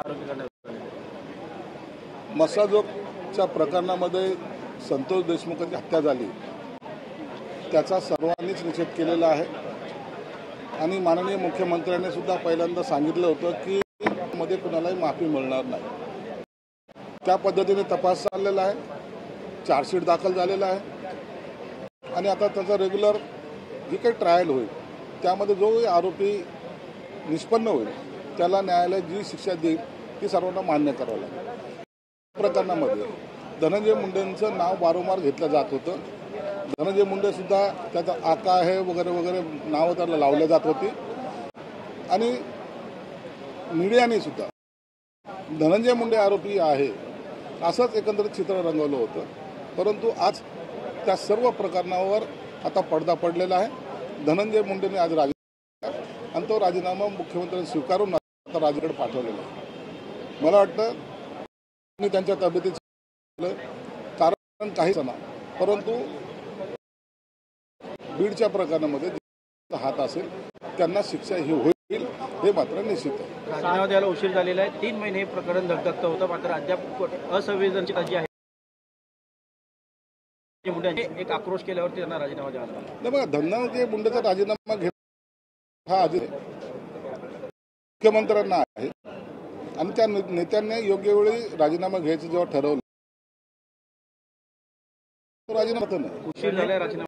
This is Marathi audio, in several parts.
आरोपी करण्यात आले? मसाजोगच्या प्रकरणामध्ये संतोष देशमुखांची हत्या झाली, त्याचा सर्वांनीच निषेध केलेला आहे आणि माननीय मुख्यमंत्र्यांनी सुद्धा पहिल्यांदा सांगितलं होतं की मध्ये कुणालाही माफी मिळणार नाही. त्या पद्धतीने तपास चाललेला आहे, चार्जशीट दाखल झालेला आहे आणि आता त्याचा रेग्युलर जी काही ट्रायल होईल त्यामध्ये जो आरोपी निष्पन्न होईल त्याला न्यायालय जी शिक्षा देईल ती सर्वांना मान्य करावं लागेल. प्रकरणामध्ये धनंजय मुंडेंचं नाव वारंवार घेतलं जात होतं. धनंजय मुंडे सुद्धा त्याचा आका आहे वगैरे वगैरे नावं त्याला लावल्या जात होती आणि मीडियाने सुद्धा धनंजय मुंडे आरोपी आहे असंच एकंदरीत चित्र रंगवलं होतं. परंतु आज त्या सर्व प्रकरणावर आता पडदा पडलेला आहे. धनंजय मुंडेने आज राजीनामा दिला आणि तो राजीनामा मुख्यमंत्र्यांनी स्वीकारून आता राजकडे पाठवलेला आहे. मला वाटतं मी त्यांच्या तब्येतीचं कारण काहीच ना, परंतु बीडच्या प्रकरणामध्ये हात असेल त्यांना शिक्षा ही होईल हे मात्र निश्चित आहे. राजीनामा द्यायला उशीर झालेला आहे. 3 महिने हे प्रकरण धगधगतं होतं, मात्र अद्याप असंवेदनशीलता जी आहे एक आक्रोश केल्यावरती त्यांना राजीनामा द्यावा लागला. नाही बघा, धनंजय मुंडेचा राजीनामा घेणं हा आधी मुख्यमंत्र्यांना आहे आणि त्या नेत्यांनी योग्य वेळी राजीनामा घ्यायचं जेव्हा ठरवलं तो राजीनामा नाही. उशीर झालाय राजीनामा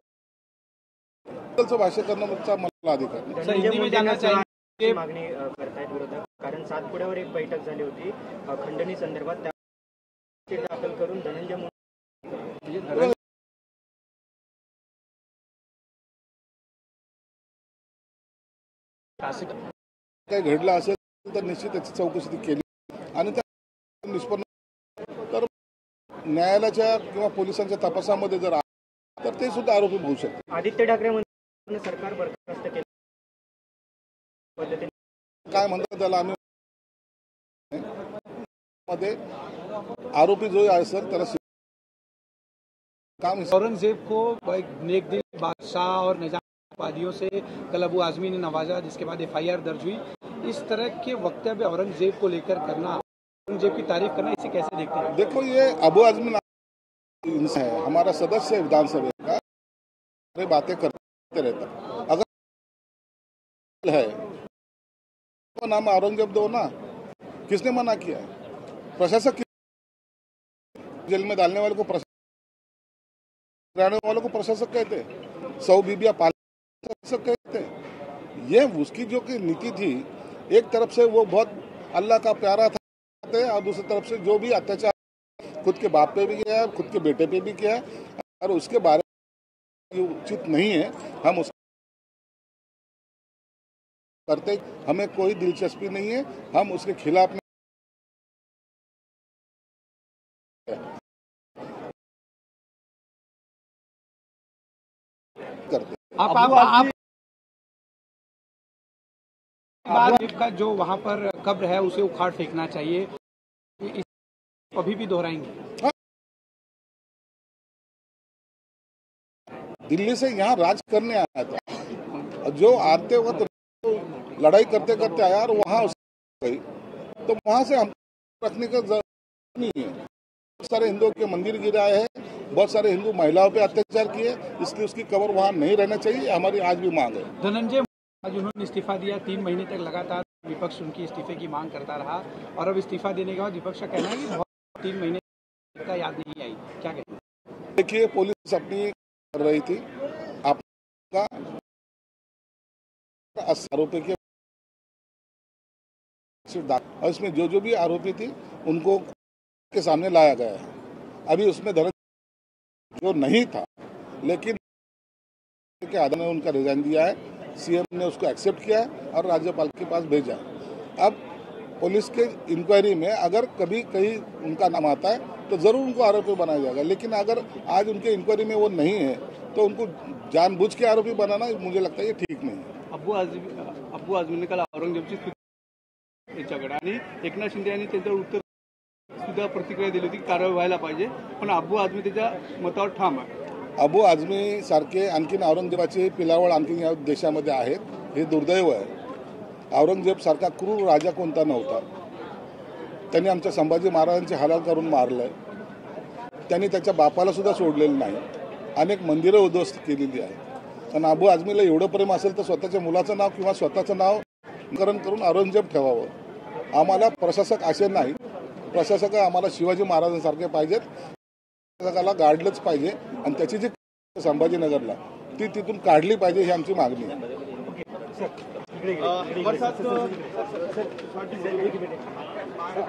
भाष्य करण्याचा मला अधिकार संजय मागणी करतायत विरोधक, कारण सातपुड्यावर एक बैठक झाली होती खंडणी संदर्भात, त्या दाखल करून धनंजय मुंडे काही घडलं असेल तर निश्चित त्याची चौकशी केली आणि त्या निष्पन्न तर न्यायालयाच्या किंवा पोलिसांच्या तपासामध्ये जर तर ते सुद्धा आरोपी होऊ शकते. आदित्य ठाकरे म्हणून सरकार बरखास्त केलं काय म्हणतात त्याला आम्ही मध्ये आरोपी जो असेल त्याला काम. औरंगजेब को एक नेक दिल बादशाह और निजामवादियों से कल अबू आजमी ने नवाजा, जिसके बाद FIR दर्ज हुई. इस तरह के वक्तव्य औरंगजेब को लेकर करना, औरंगजेब की तारीफ करना, इसे कैसे देखते हैं? देखो, ये अबू आजमी है, हमारा सदस्य विधानसभा का, बातें करते रहता. अगर है तो नाम औरंगजेब दो ना, किसने मना किया? प्रशासक जेल में डालने वाले को रहने वालों को प्रशासक कहते हैं, 100 बीबियां पालने प्रशासक कहते हैं. ये उसकी जो की नीति थी, एक तरफ से वो बहुत अल्लाह का प्यारा था और दूसरी तरफ से जो भी अत्याचार खुद के बाप पे भी किया है, खुद के बेटे पे भी किया है और उसके बारे में उचित नहीं है. हम उस करते, हमें कोई दिलचस्पी नहीं है, हम उसके खिलाफ में करते. आप का जो वहां पर कब्र है उसे उखाड़ फेंकना चाहिए, अभी भी दोहराएंगे? दिल्ली से यहाँ राज करने आया था, जो आते वक्त लड़ाई करते करते आया और वहाँ गई तो वहाँ से हम रखने का जरूरत नहीं है. बहुत सारे हिंदुओं के मंदिर गिराए हैं, बहुत सारे हिंदू महिलाओं पे अत्याचार किए, इसलिए उसकी कब्र वहाँ नहीं रहना चाहिए. हमारी आज भी मांग है. धनंजय आज उन्होंने इस्तीफा दिया, 3 महीने तक लगातार विपक्ष उनकी इस्तीफे की मांग करता रहा और अब इस्तीफा देने के बाद विपक्ष का कहना है कि बहुत 3 महीने याद नहीं आई. क्या कहते हैं? देखिए, पुलिस अपनी कर रही थी, आपका आरोपी के और इसमें जो भी आरोपी थी उनको के सामने लाया गया है. अभी उसमें धनंजय जो नहीं था, लेकिन के आधार ने उनका रिजाइन दिया है, CM ने उसको एक्सेप्ट किया है और राज्यपाल के पास भेजा है. अब पुलिस के इंक्वायरी में अगर कभी कहीं उनका नाम आता है तो जरूर उनको आरोपी बनाया जाएगा, लेकिन अगर आज उनके इंक्वायरी में वो नहीं है तो उनको जानबूझ के आरोपी बनाना मुझे लगता है ये ठीक नहीं है. अब्बू आझमीने काल औरंगजेबची त्यांच्याकडे आणि एकनाथ शिंदे यांनी त्यांच्यावर उत्तर सुद्धा प्रतिक्रिया दिली होती की कारवाई व्हायला पाहिजे, पण अब्बू आझमी त्याच्या मतावर ठाम आहे. अबू आझमी सारखे आणखीन औरंगजेबाची पिलावळ आणखीन या देशामध्ये आहेत, हे दुर्दैव आहे. औरंगजेब सारखा क्रूर राजा कोणता नव्हता. त्यांनी आमच्या संभाजी महाराजांची हालहाल करून मारलं आहे. त्यांनी त्याच्या बापाला सुद्धा सोडलेलं नाही. अनेक मंदिरं उद्ध्वस्त केलेली आहेत. आणि अबू आझमीला एवढं प्रेम असेल तर स्वतःच्या मुलाचं नाव किंवा स्वतःचं नाव नामकरण करून औरंगजेब ठेवावं. आम्हाला प्रशासक असे नाही, प्रशासक आम्हाला शिवाजी महाराजांसारखे पाहिजेत. प्रशासकाला गाडलंच पाहिजे आणि त्याची जी संभाजीनगरला ती तिथून काढली पाहिजे ही आमची मागणी आहे.